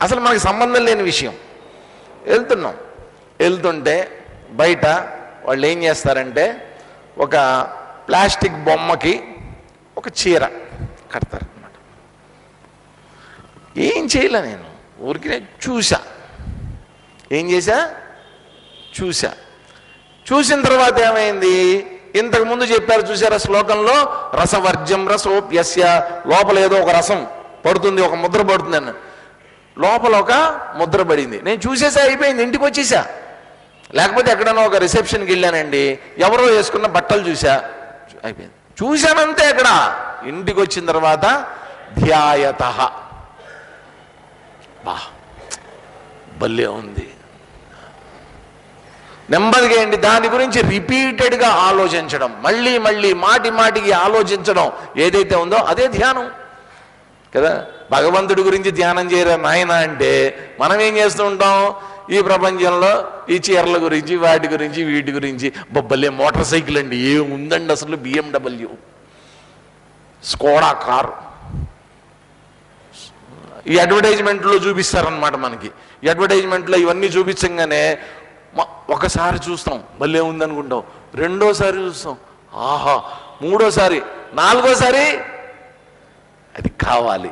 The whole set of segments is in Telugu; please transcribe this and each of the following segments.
అసలు మనకి సంబంధం లేని విషయం. వెళ్తుంటే బయట వాళ్ళు ఏం చేస్తారంటే ఒక ప్లాస్టిక్ బొమ్మకి ఒక చీర కడతారనమాట. ఏం చేయలే, నేను ఊరికి చూసిన తర్వాత ఏమైంది, ఇంతకుముందు చెప్పారు చూసారా శ్లోకంలో, రసవర్జ్యం రసోప్యస్య, లోపల ఏదో ఒక రసం పడుతుంది, ఒక ముద్ర పడుతుంది అన్న, లోపల ఒక ముద్ర పడింది. నేను చూసేసా, అయిపోయింది, ఇంటికి వచ్చేసా. లేకపోతే ఎక్కడన్నా ఒక రిసెప్షన్కి వెళ్ళానండి, ఎవరో వేసుకున్న బట్టలు చూసా, అయిపోయింది, చూశానంతే. అక్కడ ఇంటికి వచ్చిన తర్వాత ధ్యాయత, బా భలే ఉంది, నెమ్మదిగా ఏంటి దాని గురించి రిపీటెడ్గా ఆలోచించడం, మళ్ళీ మాటికి ఆలోచించడం ఏదైతే ఉందో అదే ధ్యానం కదా. భగవంతుడి గురించి ధ్యానం చేయరా నాయన అంటే మనం ఏం చేస్తూ ఉంటాం, ఈ ప్రపంచంలో ఈ చీరల గురించి వాటి గురించి వీటి గురించి, బొబ్బలే మోటార్ సైకిల్ అండి, ఏముందండి అసలు, BMW, స్కోడా కారు, ఈ అడ్వర్టైజ్మెంట్లో చూపిస్తారనమాట మనకి. ఈ అడ్వర్టైజ్మెంట్లో ఇవన్నీ చూపించగానే ఒకసారి చూస్తాం, భలే ఉందనుకుంటాం, రెండోసారి చూస్తాం, ఆహా, మూడోసారి, నాలుగోసారి అది కావాలి.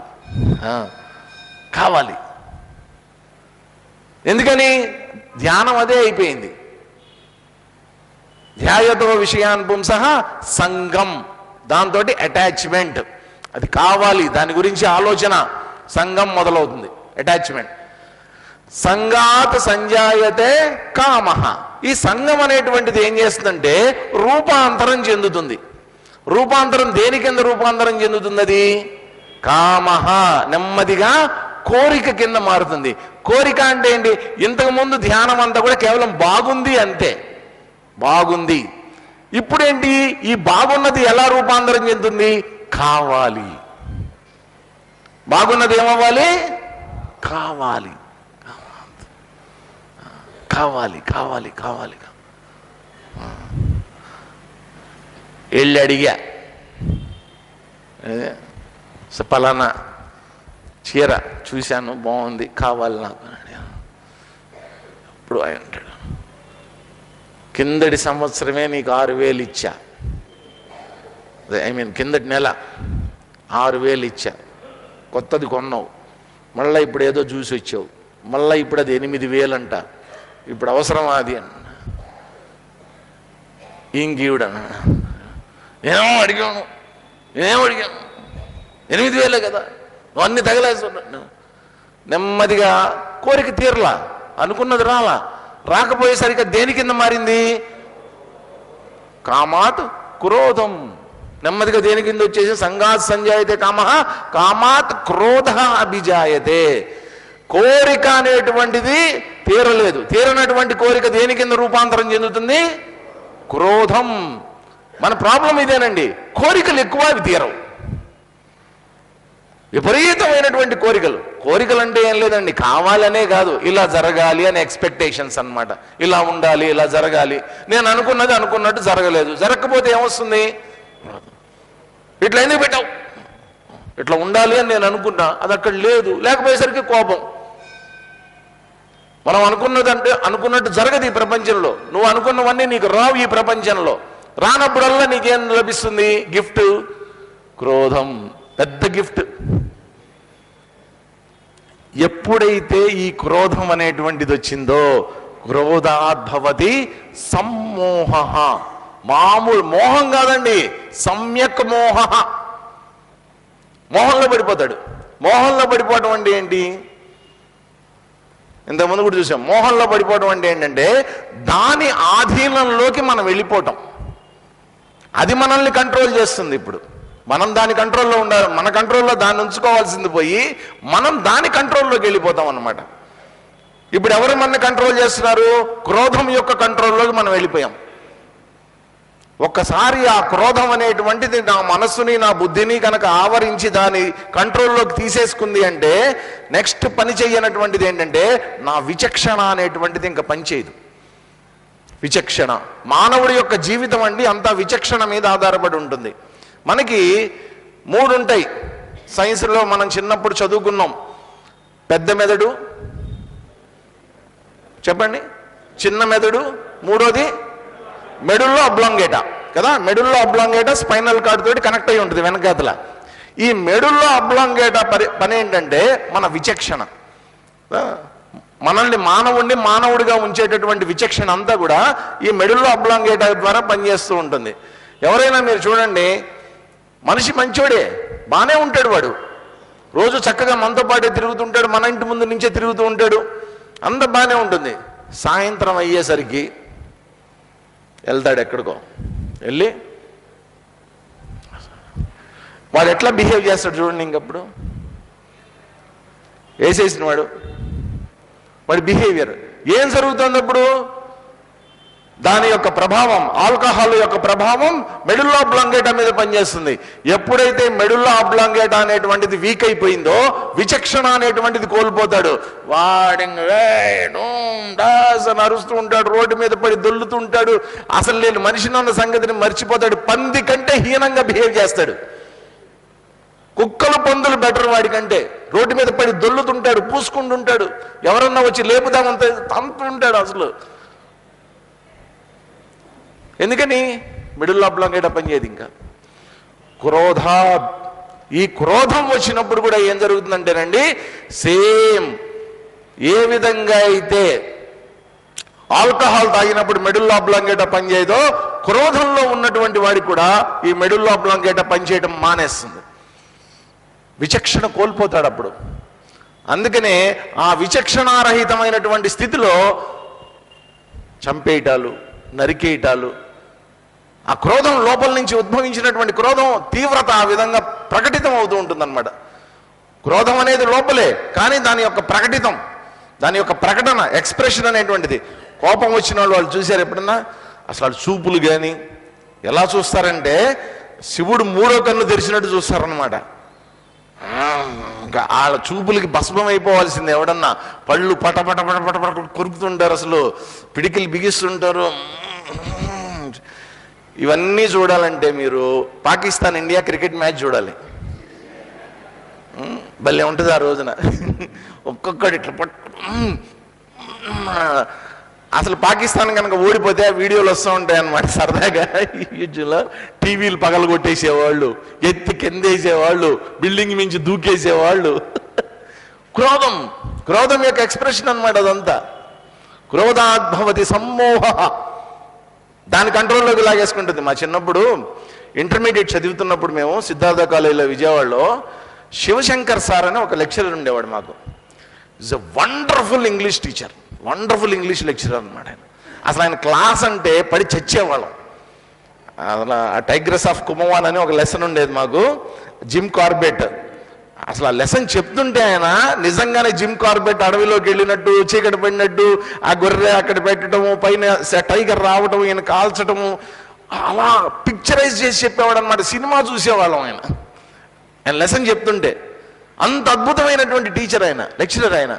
ఎందుకని ధ్యానం అదే అయిపోయింది. ధ్యాయతో విషయాన్ పుంసః సంగం, దాంతో అటాచ్మెంట్, అది కావాలి, దాని గురించి ఆలోచన, సంగం మొదలవుతుంది, అటాచ్మెంట్. సంగాత్ సంజాయతే కామః, ఈ సంగం అనేటువంటిది ఏం చేస్తుందంటే రూపాంతరం చెందుతుంది. రూపాంతరం దేని కింద రూపాంతరం చెందుతుంది? అది కామః, నెమ్మదిగా కోరిక కింద మారుతుంది. కోరిక అంటే ఏంటి, ఇంతకుముందు ధ్యానం అంతా కూడా కేవలం బాగుంది అంతే, బాగుంది. ఇప్పుడేంటి, ఈ బాగున్నది ఎలా రూపాంతరం చెందుతుంది, కావాలి. బాగున్నది ఏమవ్వాలి, కావాలి, కావాలి, కావాలి, కావాలి. వెళ్ళి అడిగా, పలానా చీర చూశాను, బాగుంది, కావాలి నాకు అని. ఇప్పుడు ఆయన అంటాడు, కిందటి సంవత్సరమే నీకు 6,000 ఇచ్చా, కిందటి నెల 6,000 ఇచ్చా, కొత్తది కొన్నావు, మళ్ళీ ఇప్పుడు ఏదో చూసి వచ్చావు, మళ్ళీ ఇప్పుడు అది 8,000 అంట, ఇప్పుడు అవసరమా అది అన్న. ఇంకీవిడ నేనేమో అడిగాను 8,000 కదా, నువ్వు అన్ని తగలేస్తున్నావు. నెమ్మదిగా కోరిక తీరలా, అనుకున్నది రాలా, రాకపోయేసరికి దేని కింద మారింది, కామాత్ క్రోధం. నెమ్మదిగా దేని కింద వచ్చేసి సంగాత్ సంజాయతే కామః, కామాత్ క్రోధ అభిజాయతే. కోరిక అనేటువంటిది తీరలేదు, తీరనటువంటి కోరిక దేని కింద రూపాంతరం చెందుతుంది, క్రోధం. మన ప్రాబ్లం ఇదేనండి, కోరికలు ఎక్కువ, అవి తీరవు. విపరీతమైనటువంటి కోరికలు అంటే ఏం లేదండి, కావాలనే కాదు, ఇలా జరగాలి అని ఎక్స్పెక్టేషన్స్ అన్నమాట. ఇలా ఉండాలి, ఇలా జరగాలి, నేను అనుకున్నది అనుకున్నట్టు జరగలేదు, జరగకపోతే ఏమొస్తుంది, ఇట్లా ఎందుకు పెట్టావు, ఇట్లా ఉండాలి అని నేను అనుకున్నా, అది అక్కడ లేదు, లేకపోయేసరికి కోపం. మనం అనుకున్నట్టు జరగదు ఈ ప్రపంచంలో, నువ్వు అనుకున్నవన్నీ నీకు రావు ఈ ప్రపంచంలో. రానప్పుడల్లా నీకేం లభిస్తుంది, గిఫ్ట్, క్రోధం, పెద్ద గిఫ్ట్. ఎప్పుడైతే ఈ క్రోధం అనేటువంటిది వచ్చిందో, క్రోధాద్భవతి సమ్మోహ, మామూలు మోహం కాదండి, సమ్యక్ మోహ, మోహంలో పడిపోతాడు. మోహంలో పడిపోవడం అంటే ఏంటి, ఇంతకుముందు కూడా చూసాం. మోహంలో పడిపోవడం అంటే ఏంటంటే దాని ఆధీనంలోకి మనం వెళ్ళిపోవటం, అది మనల్ని కంట్రోల్ చేస్తుంది. ఇప్పుడు మనం దాని కంట్రోల్లో ఉండాలి, మన కంట్రోల్లో దాన్ని ఉంచుకోవాల్సింది పోయి మనం దాని కంట్రోల్లోకి వెళ్ళిపోతాం అన్నమాట. ఇప్పుడు ఎవరు మనల్ని కంట్రోల్ చేస్తున్నారు, క్రోధం యొక్క కంట్రోల్లోకి మనం వెళ్ళిపోయాం. ఒక్కసారి ఆ క్రోధం అనేటువంటిది నా మనస్సుని, నా బుద్ధిని కనుక ఆవరించి దాని కంట్రోల్లోకి తీసేసుకుంది అంటే నెక్స్ట్ పని చెయ్యనటువంటిది ఏంటంటే నా విచక్షణ అనేటువంటిది ఇంకా పనిచేయదు. విచక్షణ, మానవుడి యొక్క జీవితం అండి అంతా విచక్షణ మీద ఆధారపడి ఉంటుంది. మనకి 3 ఉంటాయి. సైన్స్లో మనం చిన్నప్పుడు చదువుకున్నాం, పెద్ద మెదడు చెప్పండి, చిన్న మెదడు, మూడోది మెడుల్లో అబ్లాంగేటా కదా. మెడుల్లో అబ్లాంగేటా స్పైనల్ కార్డ్ తోటి కనెక్ట్ అయి ఉంటుంది వెనకాతల. ఈ మెడుల్లో అబ్లాంగేటా పని ఏంటంటే మన విచక్షణ, మనల్ని మానవుడిగా ఉంచేటటువంటి విచక్షణ అంతా కూడా ఈ మెడుల్లో అబ్లాంగేటా ద్వారా పనిచేస్తూ ఉంటుంది. ఎవరైనా మీరు చూడండి, మనిషి మంచోడే, బాగానే ఉంటాడు, వాడు రోజు చక్కగా మనతో పాటే తిరుగుతుంటాడు, మన ఇంటి ముందు నుంచే తిరుగుతూ ఉంటాడు, అంత బాగానే ఉంటుంది. సాయంత్రం అయ్యేసరికి వెళ్తాడు ఎక్కడికో, వెళ్ళి వాడు ఎట్లా బిహేవ్ చేస్తాడు చూడండి. ఇంకప్పుడు వేసేసిన వాడి బిహేవియర్ ఏం జరుగుతుంది అప్పుడు? దాని యొక్క ప్రభావం, ఆల్కహాల్ యొక్క ప్రభావం మెడుల్లో అబ్లాంగేటా మీద పనిచేస్తుంది. ఎప్పుడైతే మెడుల్లో అబ్లాంగేటా అనేటువంటిది వీక్ అయిపోయిందో విచక్షణ అనేటువంటిది కోల్పోతాడు. వాడింగ్ అని అరుస్తూ ఉంటాడు, రోడ్డు మీద పడి దొల్లుతూ ఉంటాడు, అసలు నేను మనిషిని ఉన్న సంగతిని మర్చిపోతాడు, పంది కంటే హీనంగా బిహేవ్ చేస్తాడు. కుక్కలు పందులు బెటర్ వాడికంటే. రోడ్డు మీద పడి దొల్లుతుంటాడు, పూసుకుంటుంటాడు, ఎవరన్నా వచ్చి లేపుదామంత తంతుంటాడు అసలు. ఎందుకని? మిడిల్ అబ్లాంగేటా పనిచేయదు. ఇంకా ఈ క్రోధం వచ్చినప్పుడు కూడా ఏం జరుగుతుందంటేనండి, సేమ్ ఏ విధంగా అయితే ఆల్కహాల్ తాగినప్పుడు మెడుల్లో అబ్లాంగేటా పనిచేయదో, క్రోధంలో ఉన్నటువంటి వాడికి కూడా ఈ మెడుల్లో అబ్లాంగేటా పనిచేయడం మానేస్తుంది. విచక్షణ కోల్పోతాడు అప్పుడు. అందుకనే ఆ విచక్షణారహితమైనటువంటి స్థితిలో చంపేయటాలు, నరికేయటాలు, ఆ క్రోధం లోపల నుంచి ఉద్భవించినటువంటి క్రోధం తీవ్రత ఆ విధంగా ప్రకటితం అవుతూ ఉంటుందన్నమాట. క్రోధం అనేది లోపలే, కానీ దాని యొక్క ప్రకటన, ఎక్స్ప్రెషన్ అనేటువంటిది. కోపం వచ్చిన వాళ్ళు చూశారు ఎప్పుడన్నా? అసలు చూపులు కానీ ఎలా చూస్తారంటే శివుడు మూడో కన్ను తెరిచినట్టు చూస్తారనమాట. ఇంకా వాళ్ళ చూపులకి భస్మం అయిపోవాల్సింది. ఎవడన్నా పళ్ళు పటపట పటపట కొరుకుతుంటారు, అసలు పిడికిలు బిగిస్తుంటారు. ఇవన్నీ చూడాలంటే మీరు పాకిస్తాన్ ఇండియా క్రికెట్ మ్యాచ్ చూడాలి. భలే ఉంటుంది ఆ రోజున. ఒక్కొక్కటి ఇట్లా అసలు పాకిస్తాన్ కనుక ఓడిపోతే వీడియోలు వస్తూ ఉంటాయి అన్నమాట సరదాగా. యూట్యూబ్లో టీవీలు పగలు కొట్టేసేవాళ్ళు, ఎత్తి కిందేసేవాళ్ళు, బిల్డింగ్ మించి దూకేసేవాళ్ళు. క్రోధం యొక్క ఎక్స్ప్రెషన్ అన్నమాట అదంతా. క్రోధాద్భవతి సమ్మోహ, దాని కంట్రోల్లోకి లాగేసుకుంటుంది. మా చిన్నప్పుడు ఇంటర్మీడియట్ చదువుతున్నప్పుడు మేము సిద్ధార్థ కాలేజీలో విజయవాడలో శివశంకర్ సార్ అని ఒక లెక్చరర్ ఉండేవాడు మాకు. Is a wonderful English teacher, wonderful English lecturer అనమాట ఆయన. అసలు ఆయన క్లాస్ అంటే పడి చచ్చేవాళ్ళం. అసలు ఆ టైగ్రెస్ ఆఫ్ కుమవాన్ అని ఒక లెసన్ ఉండేది మాకు, జిమ్ కార్బెట్. అసలు ఆ లెసన్ చెప్తుంటే ఆయన నిజంగానే జిమ్ కార్బెట్ అడవిలోకి వెళ్ళినట్టు, చీకటి పడినట్టు, ఆ గొర్రె అక్కడ పెట్టడము, పైన టైగర్ రావటము, ఈయన కాల్చటము, అలా పిక్చరైజ్ చేసి చెప్పేవాడు అనమాట. సినిమా చూసేవాళ్ళం ఆయన లెసన్ చెప్తుంటే. అంత అద్భుతమైనటువంటి టీచర్ ఆయన, లెక్చరర్ ఆయన.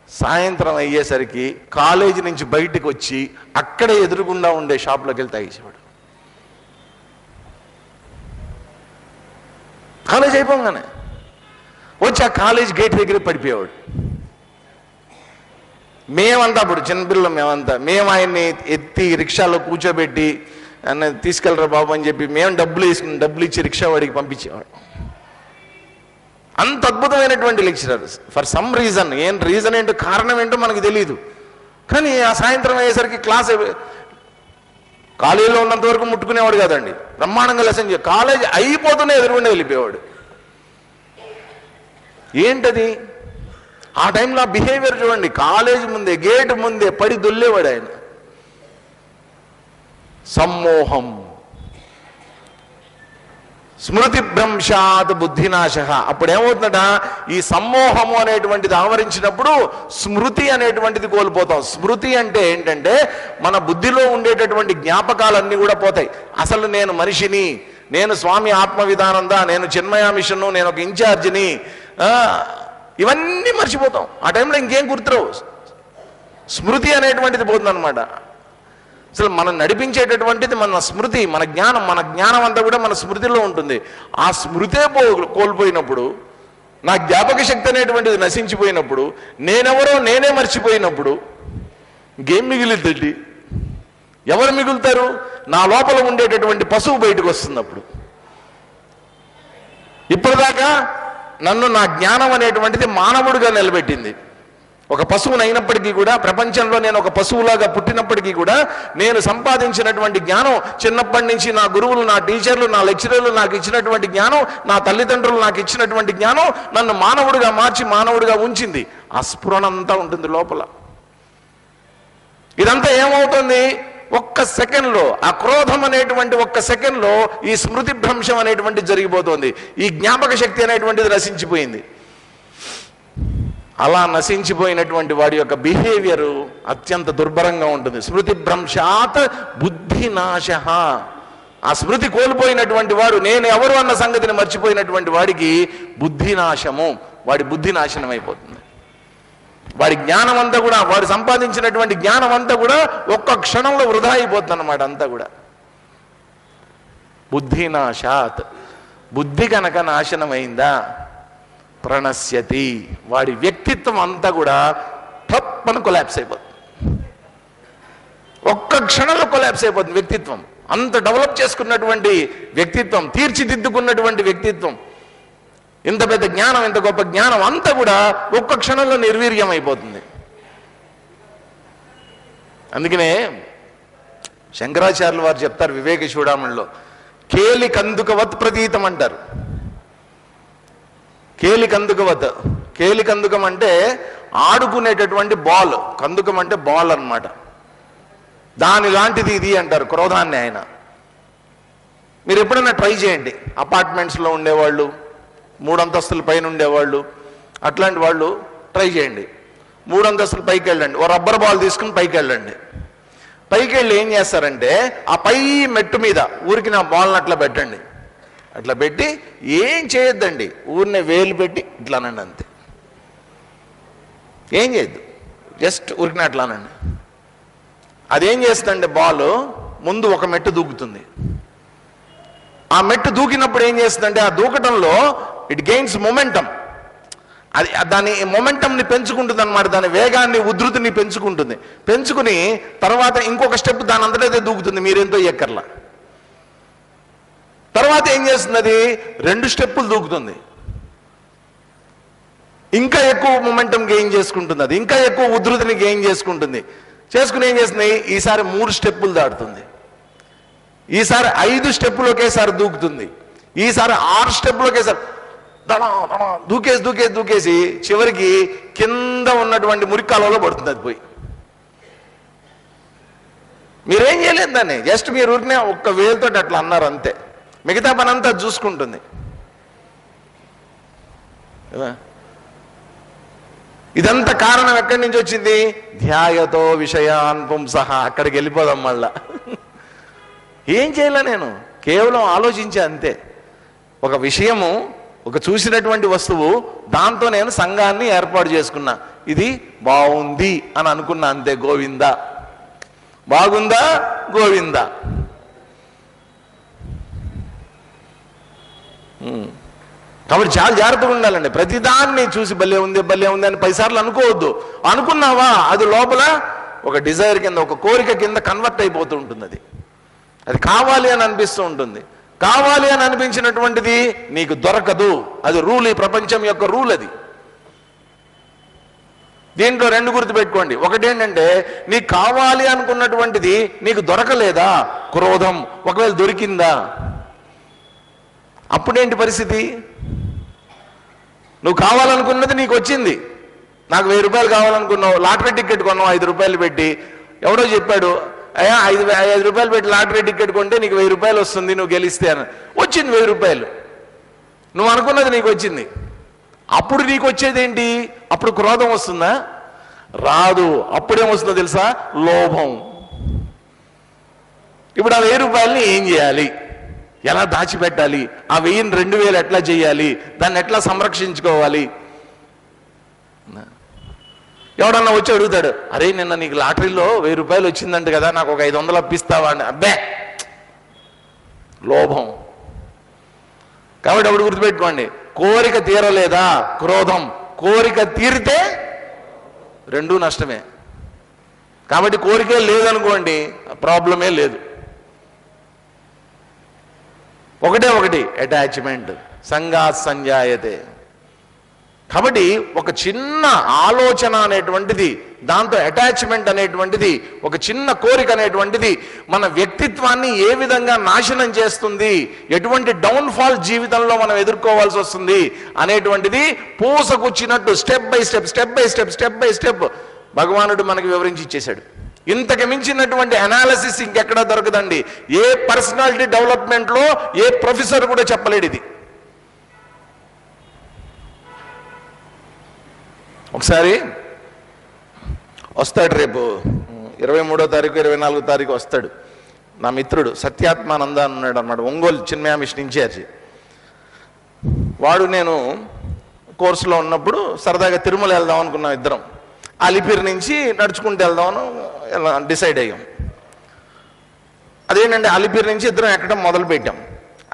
సాయంత్రం అయ్యేసరికి కాలేజీ నుంచి బయటకు వచ్చి అక్కడే ఎదురుగుండా ఉండే షాప్లోకి వెళ్ళి తాగేసేవాడు. కాలేజ్ అయిపోగానే వచ్చి ఆ కాలేజ్ గేట్ దగ్గర పడిపోయేవాడు. మేమంతా అప్పుడు చిన్నపిల్లలు, మేము ఆయన్ని ఎత్తి రిక్షాలో కూర్చోబెట్టి అన్న తీసుకెళ్ళరా బాబు అని చెప్పి మేము డబ్బులు ఇచ్చి రిక్షా వాడికి పంపించేవాడు. అంత అద్భుతమైనటువంటి లెక్చరర్. ఫర్ సమ్ రీజన్, ఏం రీజన్ ఏంటో, కారణం ఏంటో మనకు తెలియదు. కానీ ఆ సాయంత్రం అయ్యేసరికి కాలేజీలో ఉన్నంత వరకు ముట్టుకునేవాడు కాదండి, బ్రహ్మాండంగా లెసన్ కాలేజీ అయిపోతూనే ఎదురుగుండా వెళ్ళిపోయేవాడు. ఏంటది? ఆ టైంలో బిహేవియర్ చూడండి. కాలేజీ ముందే, గేట్ ముందే పడి దొల్లేవాడు ఆయన. సమ్మోహం, స్మృతి భ్రంశాత్ బుద్ధినాశ. అప్పుడు ఏమవుతుందట, ఈ సమ్మోహము అనేటువంటిది ఆవరించినప్పుడు స్మృతి అనేటువంటిది కోల్పోతాం. స్మృతి అంటే ఏంటంటే మన బుద్ధిలో ఉండేటటువంటి జ్ఞాపకాలన్నీ కూడా పోతాయి. అసలు నేను మనిషిని, నేను స్వామి ఆత్మ విధానందా, నేను చిన్మయ మిషన్ను, నేను ఒక ఇన్ఛార్జిని, ఇవన్నీ మర్చిపోతాం. ఆ టైంలో ఇంకేం గుర్తురావు. స్మృతి అనేటువంటిది పోతుందన్నమాట. అసలు మనం నడిపించేటటువంటిది మన స్మృతి, మన జ్ఞానం అంతా కూడా మన స్మృతిలో ఉంటుంది. ఆ స్మృతే కోల్పోయినప్పుడు నా జ్ఞాపక శక్తి అనేటువంటిది నశించిపోయినప్పుడు, నేనెవరో నేనే మర్చిపోయినప్పుడు ఇంకేం మిగిలిద్దండి? ఎవరు మిగులుతారు? నా లోపల ఉండేటటువంటి పశువు బయటకు వస్తున్నప్పుడు. ఇప్పటిదాకా నన్ను నా జ్ఞానం అనేటువంటిది మానవుడిగా నిలబెట్టింది. ఒక పశువుని అయినప్పటికీ కూడా, ప్రపంచంలో నేను ఒక పశువులాగా పుట్టినప్పటికీ కూడా, నేను సంపాదించినటువంటి జ్ఞానం చిన్నప్పటి నుంచి నా గురువులు, నా టీచర్లు, నా లెక్చరర్లు నాకు ఇచ్చినటువంటి జ్ఞానం, నా తల్లిదండ్రులు నాకు ఇచ్చినటువంటి జ్ఞానం నన్ను మానవుడిగా మార్చి మానవుడిగా ఉంచింది. ఆ స్ఫురణ అంతా ఉంటుంది లోపల. ఇదంతా ఏమవుతుంది? ఒక్క సెకండ్లో, ఆ క్రోధం అనేటువంటి ఒక్క సెకండ్లో ఈ స్మృతి భ్రంశం అనేటువంటిది జరిగిపోతుంది. ఈ జ్ఞాపక శక్తి అనేటువంటిది నశించిపోయింది. అలా నశించిపోయినటువంటి వాడి యొక్క బిహేవియర్ అత్యంత దుర్భరంగా ఉంటుంది. స్మృతి భ్రంశాత్ బుద్ధి నాశ. ఆ స్మృతి కోల్పోయినటువంటి వాడు, నేను ఎవరు అన్న సంగతిని మర్చిపోయినటువంటి వాడికి బుద్ధి నాశము, వాడి బుద్ధి నాశనం అయిపోతుంది. వాడి జ్ఞానం అంతా కూడా, వాడు సంపాదించినటువంటి జ్ఞానం అంతా కూడా ఒక్క క్షణంలో వృధా అయిపోతుంది అన్నమాట. అంతా కూడా బుద్ధి నాశాత్. బుద్ధి కనుక నాశనమైందా, ప్రణశ్యతి, వాడి వ్యక్తిత్వం అంతా కూడా తప్పని కొలాప్స్ అయిపోతుంది. ఒక్క క్షణంలో కొలాప్స్ అయిపోతుంది వ్యక్తిత్వం. అంత డెవలప్ చేసుకున్నటువంటి వ్యక్తిత్వం, తీర్చిదిద్దుకున్నటువంటి వ్యక్తిత్వం, ఇంత పెద్ద జ్ఞానం, ఇంత గొప్ప జ్ఞానం అంతా కూడా ఒక్క క్షణంలో నిర్వీర్యం అయిపోతుంది. అందుకనే శంకరాచార్యులు వారు చెప్తారు వివేక చూడామణిలో, కేలి కందుకవత్ ప్రతీతం అంటారు. కేలి కందుకవత్. కేలి కందుకం అంటే ఆడుకునేటటువంటి బాల్, కందుకం అంటే బాల్ అన్నమాట. దాని లాంటిది ఇది అంటారు క్రోధాన్ని ఆయన. మీరు ఎప్పుడైనా ట్రై చేయండి. అపార్ట్మెంట్స్లో ఉండేవాళ్ళు, 3 అంతస్తుల పైన ఉండేవాళ్ళు, అట్లాంటి వాళ్ళు ట్రై చేయండి. 3 అంతస్తుల పైకి వెళ్ళండి, ఓ రబ్బర్ బాల్ తీసుకుని పైకి వెళ్ళండి. పైకి వెళ్ళి ఏం చేస్తారంటే, ఆ పై మెట్టు మీద ఊరికి నా బాల్ని అట్లా పెట్టండి. అట్లా పెట్టి ఏం చేయొద్దండి, ఊరినే వేలు పెట్టి ఇట్లా అనండి, అంతే. ఏం చేయొద్దు, జస్ట్ ఊరికిన అట్లా అనండి. అదేం చేస్తుందంటే బాల్ ముందు ఒక మెట్టు దూకుతుంది. ఆ మెట్టు దూకినప్పుడు ఏం చేస్తుందంటే, ఆ దూకటంలో ఇట్ గెయిన్స్ మొమెంటం. అది దాని మొమెంటంని పెంచుకుంటుంది అన్నమాట. దాని వేగాన్ని, ఉధృతిని పెంచుకుంటుంది. పెంచుకుని తర్వాత ఇంకొక స్టెప్ దాని అంతటైతే దూకుతుంది, మీరెంతో ఎక్కర్లా. తర్వాత ఏం చేస్తుంది, అది 2 స్టెప్పులు దూకుతుంది. ఇంకా ఎక్కువ మొమెంటం గెయిన్ చేసుకుంటుంది, అది ఇంకా ఎక్కువ ఉధృతిని గెయిన్ చేసుకుంటుంది. చేసుకుని ఏం చేస్తుంది, ఈసారి 3 స్టెప్పులు దాటుతుంది. ఈసారి 5 స్టెప్పులు ఒకేసారి దూకుతుంది. ఈసారి 6 స్టెప్పులు ఒకేసారి దూకేసి చివరికి కింద ఉన్నటువంటి మురికాలలో పడుతుంది అది పోయి. మీరేం చేయలేదు దాన్ని, జస్ట్ మీరు ఊరినే ఒక్క వేలుతో అట్లా అన్నారు అంతే. మిగతా పని అంతా చూసుకుంటుంది. ఇదంతా కారణం ఎక్కడి నుంచి వచ్చింది? ధ్యాయతో విషయాన్ పుంసః. అక్కడికి వెళ్ళిపోదాం మళ్ళా. ఏం చేయలే, నేను కేవలం ఆలోచించే అంతే. ఒక విషయము, ఒక చూసినటువంటి వస్తువు, దాంతో నేను సంఘాన్ని ఏర్పాటు చేసుకున్నా. ఇది బాగుంది అని అనుకున్నా అంతే. గోవిందా, బాగుందా, గోవిందా. కాబట్టి చాలా జాగ్రత్తగా ఉండాలండి. ప్రతిదాన్ని చూసి భలే ఉంది భలే ఉంది అని 10 సార్లు అనుకోవద్దు. అనుకున్నావా, అది లోపల ఒక డిజైర్ కింద, ఒక కోరిక కింద కన్వర్ట్ అయిపోతూ ఉంటుంది. అది కావాలి అని అనిపిస్తూ ఉంటుంది. కావాలి అని అనిపించినటువంటిది నీకు దొరకదు. అది రూల్, ఈ ప్రపంచం యొక్క రూల్ అది. దీంట్లో 2 గుర్తుపెట్టుకోండి. ఒకటేంటంటే, నీకు కావాలి అనుకున్నటువంటిది నీకు దొరకలేదా, క్రోధం. ఒకవేళ దొరికిందా, అప్పుడేంటి పరిస్థితి? నువ్వు కావాలనుకున్నది నీకు వచ్చింది. నాకు 1000 రూపాయలు కావాలనుకున్నావు, లాటరీ టికెట్ కొన్నావు 5 రూపాయలు పెట్టి. ఎవడో చెప్పాడు, అయ్యా 5 రూపాయలు పెట్టి లాటరీ టికెట్ కొంటే నీకు 1000 రూపాయలు వస్తుంది, నువ్వు గెలిస్తే అని. వచ్చింది 1000 రూపాయలు, నువ్వు అనుకున్నది నీకు వచ్చింది. అప్పుడు నీకు వచ్చేది ఏంటి? అప్పుడు క్రోధం వస్తుందా? రాదు. అప్పుడేమొస్తుందో తెలుసా? లోభం. ఇప్పుడు ఆ 1000 రూపాయలని ఏం చేయాలి, ఎలా దాచిపెట్టాలి, ఆ 1000ని 2000 ఎట్లా చేయాలి, దాన్ని ఎట్లా సంరక్షించుకోవాలి. ఎవడన్నా వచ్చి అడుగుతాడు, అరే నిన్న నీకు లాటరీలో 1000 రూపాయలు వచ్చిందంట కదా, నాకు ఒక 500 అప్పిస్తావా అని. అబ్బే, లోభం. కాబట్టి అప్పుడు గుర్తుపెట్టుకోండి, కోరిక తీరలేదా క్రోధం, కోరిక తీరితే రెండూ నష్టమే. కాబట్టి కోరికే లేదనుకోండి ప్రాబ్లమే లేదు. ఒకటి అటాచ్మెంట్, సంగా సంజాయతే. కాబట్టి ఒక చిన్న ఆలోచన అనేటువంటిది, దాంతో అటాచ్మెంట్ అనేటువంటిది, ఒక చిన్న కోరిక అనేటువంటిది మన వ్యక్తిత్వాన్ని ఏ విధంగా నాశనం చేస్తుంది, ఎటువంటి డౌన్ఫాల్ జీవితంలో మనం ఎదుర్కోవాల్సి వస్తుంది అనేటువంటిది పూసకొచ్చినట్టు స్టెప్ బై స్టెప్ భగవానుడు మనకి వివరించి ఇచ్చేశాడు. ఇంతకు మించినటువంటి అనాలిసిస్ ఇంకెక్కడా దొరకదండి. ఏ పర్సనాలిటీ డెవలప్మెంట్లో ఏ ప్రొఫెసర్ కూడా చెప్పలేడు ఇది. ఒకసారి వస్తాడు, రేపు 23వ తారీఖు 24వ తారీఖు వస్తాడు నా మిత్రుడు సత్యాత్మానంద అన్నాడు అన్నమాట, ఒంగోలు చిన్మయ మిషన్ ఇన్ఛార్జి. వాడు నేను కోర్సులో ఉన్నప్పుడు సరదాగా తిరుమల వెళ్దాం అనుకున్నాం ఇద్దరం. అలిపిరి నుంచి నడుచుకుంటూ వెళ్దామని డిసైడ్ అయ్యాం. అదేంటంటే అలిపిరి నుంచి ఇద్దరం ఎక్కడం మొదలు పెట్టాం.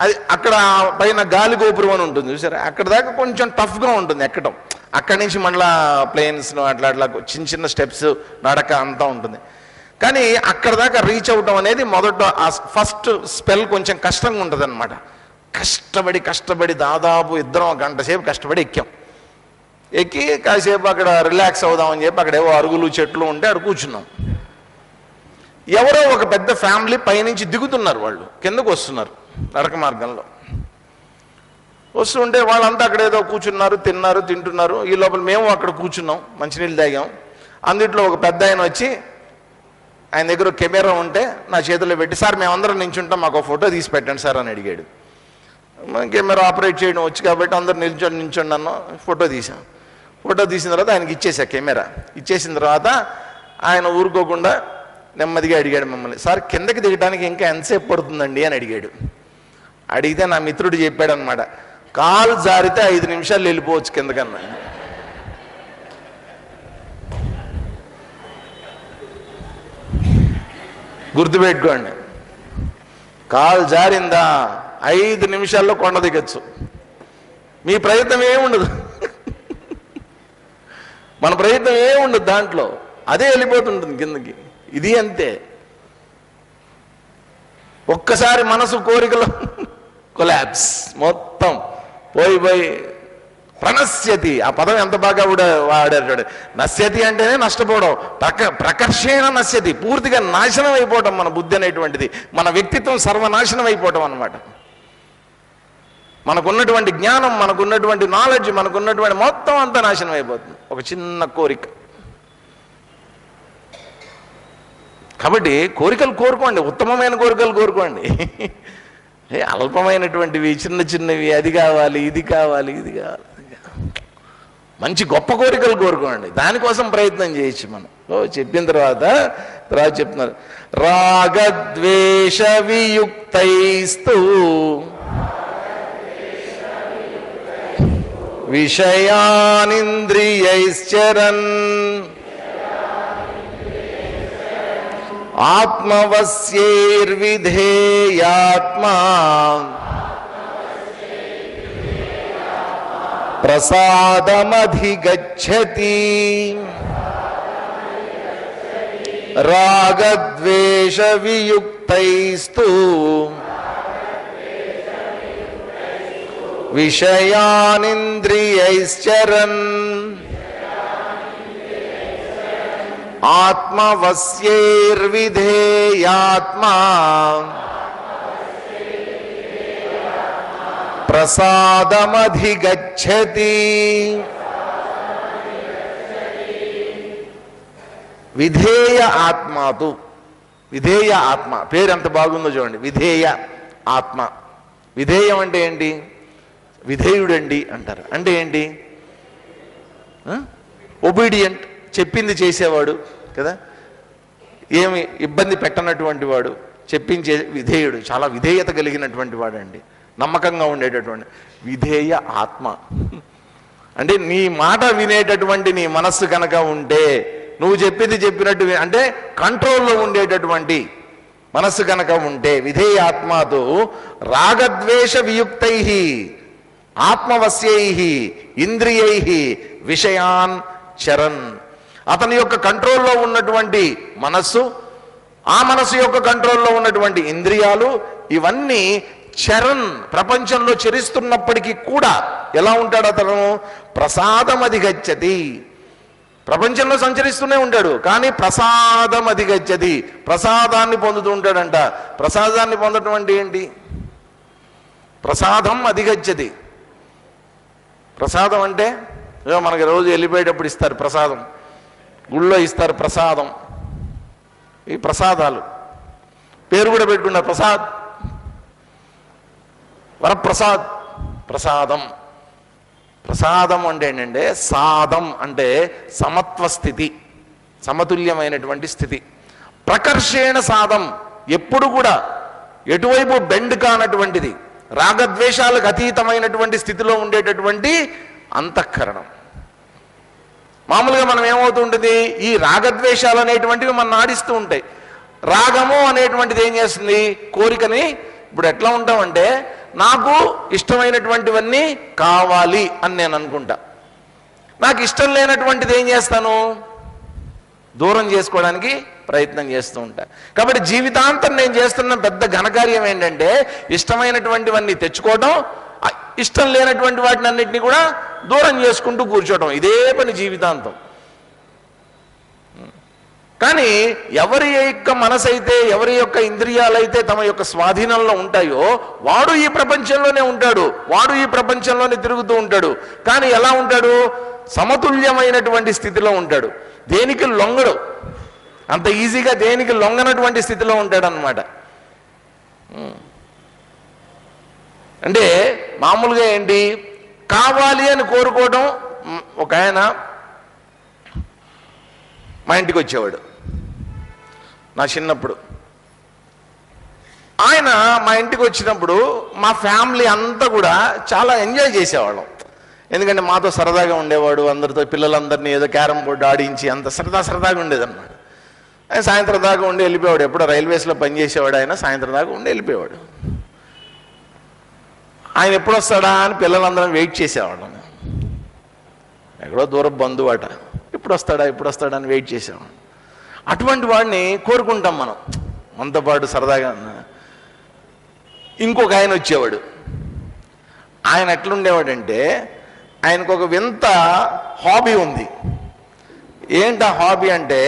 అది అక్కడ పైన గాలి గోపురం అని ఉంటుంది చూసారా, అక్కడ దాకా కొంచెం టఫ్గా ఉంటుంది ఎక్కడం. అక్కడి నుంచి మళ్ళా ప్లేన్స్ను అట్లా చిన్న స్టెప్స్ నడక అంతా ఉంటుంది. కానీ అక్కడ దాకా రీచ్ అవటం అనేది మొదట ఆ ఫస్ట్ స్పెల్ కొంచెం కష్టంగా ఉంటుంది అనమాట. కష్టపడి దాదాపు ఇద్దరం గంట సేపు కష్టపడి ఎక్కి కాసేపు అక్కడ రిలాక్స్ అవుదామని చెప్పి అక్కడేవో అరుగులు చెట్లు ఉంటే అక్కడ కూర్చున్నాం. ఎవరో ఒక పెద్ద ఫ్యామిలీ పైనుంచి దిగుతున్నారు, వాళ్ళు కిందకు వస్తున్నారు నడక మార్గంలో. వస్తుంటే వాళ్ళంతా అక్కడ ఏదో కూర్చున్నారు, తింటున్నారు. ఈ లోపల మేము అక్కడ కూర్చున్నాం, మంచినీళ్ళు తాగాం. అందుట్లో ఒక పెద్ద ఆయన వచ్చి, ఆయన దగ్గర కెమెరా ఉంటే నా చేతిలో పెట్టి, సార్ మేమందరం నించుంటాం, మాకు ఫోటో తీసి పెట్టండి సార్ అని అడిగాడు. కెమెరా ఆపరేట్ చేయడం వచ్చు కాబట్టి అందరు నిల్చొని అన్న ఫోటో తీసాం. ఫోటో తీసిన తర్వాత ఆయనకి ఇచ్చేసా కెమెరా. ఇచ్చేసిన తర్వాత ఆయన ఊరుకోకుండా నెమ్మదిగా అడిగాడు మమ్మల్ని, సార్ కిందకి దిగడానికి ఇంకా ఎంతసేపు పడుతుందండి అని అడిగాడు. అడిగితే నా మిత్రుడు చెప్పాడు అనమాట, కాలు జారితే 5 నిమిషాలు వెళ్ళిపోవచ్చు కిందకన్నా. గుర్తుపెట్టుకోండి, కాలు జారిందా 5 నిమిషాల్లో కొండ దిగచ్చు. మీ ప్రయత్నం ఏముండదు, మన ప్రయత్నం ఏముండదు దాంట్లో, అదే వెళ్ళిపోతుంటుంది కిందకి. ఇది అంతే. ఒక్కసారి మనసు కోరికలో కొలాప్స్, మొత్తం పోయి ప్రణశ్యతి. ఆ పదం ఎంత బాగా వాడారు. నశ్యతి అంటేనే నష్టపోవడం, ప్రకర్షేణ నశ్యతి, పూర్తిగా నాశనం అయిపోవటం మన బుద్ధి అనేటువంటిది, మన వ్యక్తిత్వం సర్వనాశనం అయిపోవటం అన్నమాట. మనకున్నటువంటి జ్ఞానం, మనకున్నటువంటి నాలెడ్జ్, మనకున్నటువంటి మొత్తం అంతా నాశనం అయిపోతుంది ఒక చిన్న కోరిక. కాబట్టి కోరికలు కోరుకోండి, ఉత్తమమైన కోరికలు కోరుకోండి. అల్పమైనటువంటివి చిన్నవి, అది కావాలి ఇది కావాలి మంచి గొప్ప కోరికలు కోరుకోండి, దానికోసం ప్రయత్నం చేయొచ్చు మనం. చెప్పిన తర్వాత చెప్తున్నారు, రాగద్వేష వియుక్తైస్తు విషయానింద్రియైశ్చరన్ ఆత్మవశ్యైర్విధేయాత్మా ప్రసాదమధిగచ్చతి. రాగద్వేష వియుక్తైస్తు విషయానింద్రియైశ్చరన్ ఆత్మవశ్యైర్విధేయాత్మా ప్రసాదమధిగచ్చతి. విధేయ ఆత్మతు, విధేయ ఆత్మ పేరు ఎంత బాగుందో చూడండి, విధేయ ఆత్మ. విధేయం అంటే ఏంటి? విధేయుడండి అంటారు. అంటే ఏంటి? ఒబీడియంట్, చెప్పింది చేసేవాడు కదా, ఏమి ఇబ్బంది పెట్టనటువంటి వాడు, చెప్పించే విధేయుడు, చాలా విధేయత కలిగినటువంటి వాడు అండి, నమ్మకంగా ఉండేటటువంటి విధేయ ఆత్మ. అంటే నీ మాట వినేటటువంటి నీ మనస్సు కనుక ఉంటే, నువ్వు చెప్పినట్టు అంటే కంట్రోల్లో ఉండేటటువంటి మనస్సు కనుక ఉంటే, విధేయ ఆత్మతో రాగద్వేష వియుక్తై, ఆత్మవశ్యై ఇంద్రియై విషయాన్ చరన్. అతని యొక్క కంట్రోల్లో ఉన్నటువంటి మనస్సు, ఆ మనస్సు యొక్క కంట్రోల్లో ఉన్నటువంటి ఇంద్రియాలు, ఇవన్నీ చరణ్ ప్రపంచంలో చరిస్తున్నప్పటికీ కూడా ఎలా ఉంటాడు అతను? ప్రసాదం అధిగచ్చతి. ప్రపంచంలో సంచరిస్తూనే ఉంటాడు, కానీ ప్రసాదం అధిగచ్చతి, ప్రసాదాన్ని పొందుతూ ఉంటాడంట. ప్రసాదాన్ని పొందటం అంటే ఏంటి? ప్రసాదం అధిగచ్చతి. ప్రసాదం అంటే మనకి రోజు వెళ్ళిపోయేటప్పుడు ఇస్తారు ప్రసాదం, గుళ్ళో ఇస్తారు ప్రసాదం. ఈ ప్రసాదాలు పేరు కూడా పెట్టుకున్నారు, ప్రసాద్, వరప్రసాద్, ప్రసాదం. ప్రసాదం అంటే ఏంటంటే సాదం అంటే సమత్వ స్థితి, సమతుల్యమైనటువంటి స్థితి. ప్రకర్షేణ సాదం, ఎప్పుడు కూడా ఎటువైపు బెండ్ కానటువంటిది, రాగద్వేషాలకు అతీతమైనటువంటి స్థితిలో ఉండేటటువంటి అంతఃకరణం. మామూలుగా మనం ఏమవుతూ ఉంటుంది, ఈ రాగద్వేషాలు అనేటువంటివి మనం నాడిస్తూ ఉంటాయి. రాగము అనేటువంటిది ఏం చేస్తుంది? కోరికని. ఇప్పుడు ఎట్లా ఉంటామంటే, నాకు ఇష్టమైనటువంటివన్నీ కావాలి అని నేను అనుకుంటా, నాకు ఇష్టం లేనటువంటిది ఏం చేస్తాను? దూరం చేసుకోవడానికి ప్రయత్నం చేస్తూ ఉంటా. కాబట్టి జీవితాంతం నేను చేస్తున్న పెద్ద ఘనకార్యం ఏంటంటే, ఇష్టమైనటువంటివన్నీ తెచ్చుకోవటం, ఇష్టం లేనటువంటి వాటిని అన్నింటినీ కూడా దూరం చేసుకుంటూ కూర్చోవటం, ఇదే పని జీవితాంతం. కానీ ఎవరి యొక్క మనసైతే, ఎవరి యొక్క ఇంద్రియాలైతే తమ యొక్క స్వాధీనంలో ఉంటాయో వాడు ఈ ప్రపంచంలోనే ఉంటాడు, వాడు ఈ ప్రపంచంలోనే తిరుగుతూ ఉంటాడు. కానీ ఎలా ఉంటాడు? సమతుల్యమైనటువంటి స్థితిలో ఉంటాడు, దేనికి లొంగడు, అంత ఈజీగా దేనికి లొంగనటువంటి స్థితిలో ఉంటాడు అన్నమాట. అంటే మామూలుగా ఏంటి, కావాలి అని కోరుకోవడం. ఒక ఆయన మా ఇంటికి వచ్చేవాడు నా చిన్నప్పుడు. ఆయన మా ఇంటికి వచ్చినప్పుడు మా ఫ్యామిలీ అంతా కూడా చాలా ఎంజాయ్ చేసేవాళ్ళం. ఎందుకంటే మాతో సరదాగా ఉండేవాడు, అందరితో పిల్లలందరినీ ఏదో క్యారమ్ బోర్డు ఆడించి అంత సరదాగా ఉండేదన్నమాట. ఆయన సాయంత్రం దాకా ఉండి వెళ్ళిపోయాడు. ఎప్పుడో రైల్వేస్లో పనిచేసేవాడు ఆయన, సాయంత్రం దాకా ఉండి వెళ్ళిపోయాడు. ఆయన ఎప్పుడు వస్తాడా అని పిల్లలందరం వెయిట్ చేసేవాళ్ళం. ఎక్కడో దూరం బంధువు అట, ఎప్పుడు వస్తాడా అని వెయిట్ చేసేవాళ్ళం. అటువంటి వాడిని కోరుకుంటాం మనం, మనతో పాటు సరదాగా. ఇంకొక ఆయన వచ్చేవాడు. ఆయన ఎట్లుండేవాడంటే, ఆయనకు ఒక వింత హాబీ ఉంది. ఏంటి ఆ హాబీ అంటే,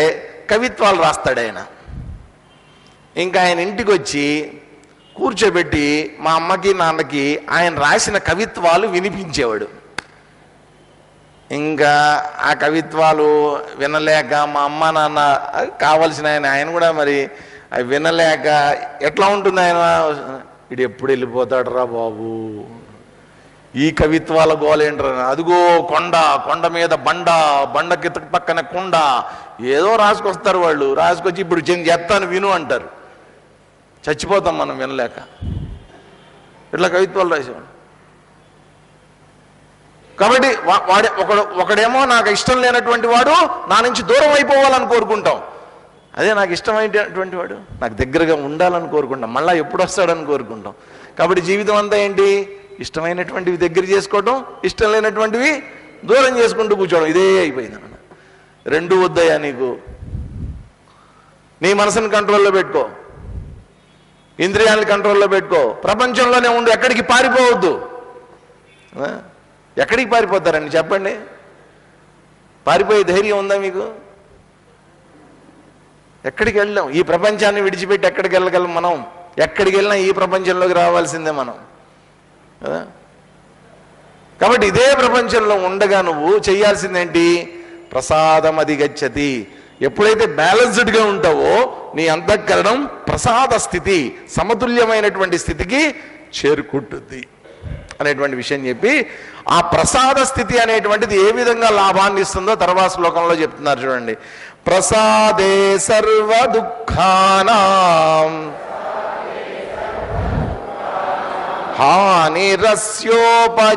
కవిత్వాలు రాస్తాడు ఆయన. ఇంకా ఆయన ఇంటికి వచ్చి కూర్చోబెట్టి మా అమ్మకి నాన్నకి ఆయన రాసిన కవిత్వాలు వినిపించేవాడు. ఇంకా ఆ కవిత్వాలు వినలేక మా అమ్మ నాన్న కావాల్సిన ఆయన కూడా మరి అవి వినలేక ఎట్లా ఉంటుంది ఆయన, ఇది ఎప్పుడు వెళ్ళిపోతాడు రా బాబు, ఈ కవిత్వాల గోలేంట్రా, అదిగో కొండ మీద బండకి పక్కన కుండ, ఏదో రాసుకొస్తారు వాళ్ళు, రాసుకొచ్చి ఇప్పుడు చెప్తాను విను అంటారు. చచ్చిపోతాం మనం వినలేక. ఇట్లా కవిత్వాలు రాసేవాడు. కాబట్టి ఒకడేమో నాకు ఇష్టం లేనటువంటి వాడు నా నుంచి దూరం అయిపోవాలని కోరుకుంటాం, అదే నాకు ఇష్టమైనటువంటి వాడు నాకు దగ్గరగా ఉండాలని కోరుకుంటాం, మళ్ళీ ఎప్పుడు వస్తాడని కోరుకుంటాం. కాబట్టి జీవితం అంతా ఏంటి, ఇష్టమైనటువంటివి దగ్గర చేసుకోవటం, ఇష్టం లేనటువంటివి దూరం చేసుకుంటూ కూర్చోవడం, ఇదే అయిపోయింది అన్న. రెండు వద్దయ్యా నీకు. నీ మనసుని కంట్రోల్లో పెట్టుకో, ఇంద్రియాలని కంట్రోల్లో పెట్టుకో, ప్రపంచంలోనే ఉండు, ఎక్కడికి పారిపోవద్దు. ఎక్కడికి పారిపోతారండి చెప్పండి? పారిపోయే ధైర్యం ఉందా మీకు? ఎక్కడికి వెళ్ళాం? ఈ ప్రపంచాన్ని విడిచిపెట్టి ఎక్కడికి వెళ్ళగలం మనం? ఎక్కడికి వెళ్ళినా ఈ ప్రపంచంలోకి రావాల్సిందే మనం కదా. కాబట్టి ఇదే ప్రపంచంలో ఉండగా నువ్వు చేయాల్సిందేంటి? ప్రసాదం అధిగచ్చతి. ఎప్పుడైతే బ్యాలెన్స్డ్గా ఉంటావో నీ అంతఃకరణం ప్రసాద స్థితి, సమతుల్యమైనటువంటి స్థితికి చేరుకుంటుంది అనేటువంటి విషయం చెప్పి, ఆ ప్రసాద స్థితి అనేటువంటిది ఏ విధంగా లాభాన్ని ఇస్తుందో తర్వాత శ్లోకంలో చెప్తున్నారు చూడండి. ప్రసాదే సర్వ దుఃఖానాం హానిరస్యోపజాయతే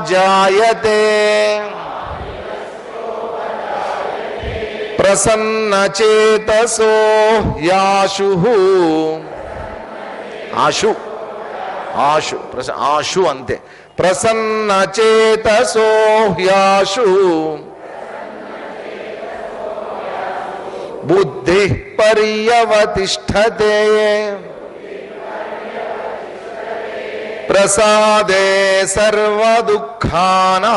ప్రసన్నచేతసో యాశు. ఆశు ఆశు ఆశు అంతే. ప్రసన్న చేతసో హ్యాశు బుద్ధి పర్యవతిష్ఠతే ప్రసాదే సర్వదుఃఖానాం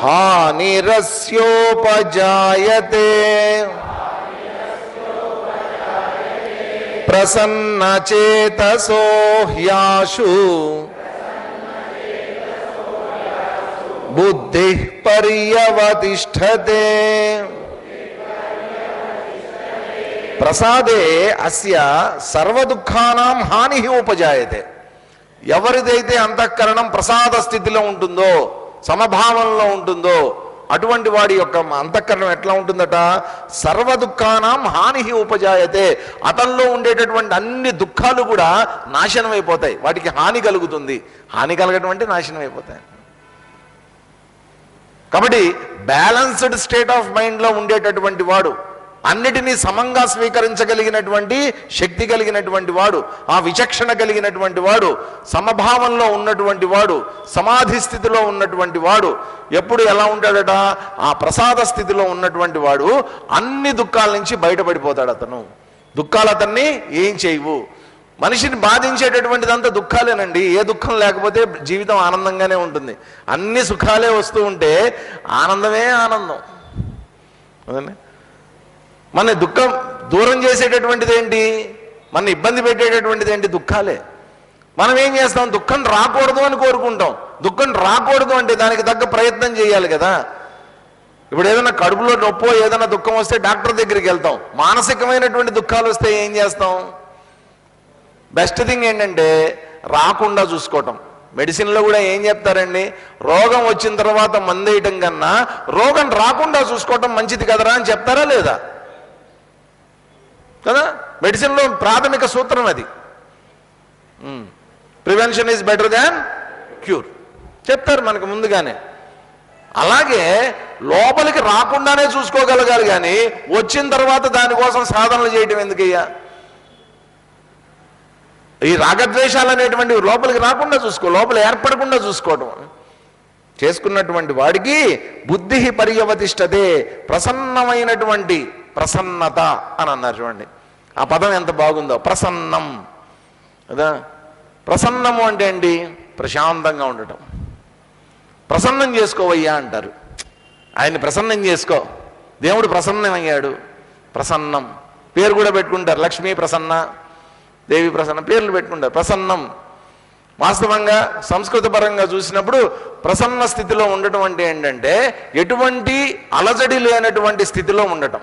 హానిరస్యోపజాయతే ప్రసన్నచేతసో హ్యాశు బుద్ధి పర్యవతిష్ఠతే ప్రసాదే అస్య సర్వదుఃఖానాం హాని ఉపజాయతే. ఎవరిదైతే అంతఃకరణం ప్రసాద స్థితిలో ఉంటుందో, సమభావంలో ఉంటుందో, అటువంటి వాడి యొక్క అంతఃకరణం ఎట్లా ఉంటుందట, సర్వదుఃఖానాం హాని ఉపజాయతే. అతనిలో ఉండేటటువంటి అన్ని దుఃఖాలు కూడా నాశనం అయిపోతాయి, వాటికి హాని కలుగుతుంది. హాని కలగటం అంటే నాశనం అయిపోతాయి. కాబట్టి బ్యాలన్స్డ్ స్టేట్ ఆఫ్ మైండ్లో ఉండేటటువంటి వాడు, అన్నిటినీ సమంగా స్వీకరించగలిగినటువంటి శక్తి కలిగినటువంటి వాడు, ఆ విచక్షణ కలిగినటువంటి వాడు, సమభావంలో ఉన్నటువంటి వాడు, సమాధి స్థితిలో ఉన్నటువంటి వాడు ఎప్పుడు ఎలా ఉంటాడట, ఆ ప్రసాద స్థితిలో ఉన్నటువంటి వాడు అన్ని దుఃఖాల నుంచి బయటపడిపోతాడు. అతను దుఃఖాలు అతన్ని ఏం చేయవు. మనిషిని బాధించేటటువంటిదంతా దుఃఖాలేనండి. ఏ దుఃఖం లేకపోతే జీవితం ఆనందంగానే ఉంటుంది. అన్ని సుఖాలే వస్తూ ఉంటే ఆనందమే ఆనందం. అదే మన దుఃఖం దూరం చేసేటటువంటిది ఏంటి, మన ఇబ్బంది పెట్టేటటువంటిది ఏంటి, దుఃఖాలే. మనం ఏం చేస్తాం, దుఃఖం రాకూడదు అని కోరుకుంటాం. దుఃఖం రాకూడదు అంటే దానికి తగ్గ ప్రయత్నం చేయాలి కదా. ఇప్పుడు ఏదైనా కడుపులో నొప్పో ఏదైనా దుఃఖం వస్తే డాక్టర్ దగ్గరికి వెళ్తాం. మానసికమైనటువంటి దుఃఖాలు వస్తే ఏం చేస్తాం, బెస్ట్ థింగ్ ఏంటంటే రాకుండా చూసుకోవటం. మెడిసిన్లో కూడా ఏం చెప్తారండి, రోగం వచ్చిన తర్వాత మందేయటం కన్నా రోగం రాకుండా చూసుకోవటం మంచిది కదరా అని చెప్తారా లేదా కదా. మెడిసిన్లో ప్రాథమిక సూత్రం అది. Prevention is better than cure చెప్తారు మనకు ముందుగానే. అలాగే లోపలికి రాకుండానే చూసుకోగలగాలి, కానీ వచ్చిన తర్వాత దానికోసం సాధనలు చేయటం ఎందుకయ్యా. ఈ రాగద్వేషాలు అనేటువంటివి లోపలికి రాకుండా చూసుకో, లోపల ఏర్పడకుండా చూసుకోవటం చేసుకున్నటువంటి వాడికి బుద్ధి పర్యవతిష్ఠతే, ప్రసన్నమైనటువంటి ప్రసన్నత అని అన్నారు. చూడండి ఆ పదం ఎంత బాగుందో, ప్రసన్నం కదా. ప్రసన్నము అంటే ఏంటి, ప్రశాంతంగా ఉండటం. ప్రసన్నం చేసుకోవయ్యా అంటారు. ఆయన్ని ప్రసన్నం చేసుకో, దేవుడు ప్రసన్నమయ్యాడు. ప్రసన్నం పేరు కూడా పెట్టుకుంటారు, లక్ష్మీ ప్రసన్న, దేవి ప్రసన్న పేర్లు పెట్టుకుంటారు. ప్రసన్నం వాస్తవంగా సంస్కృత పరంగా చూసినప్పుడు ప్రసన్న స్థితిలో ఉండటం అంటే ఏంటంటే ఎటువంటి అలజడి లేనటువంటి స్థితిలో ఉండటం.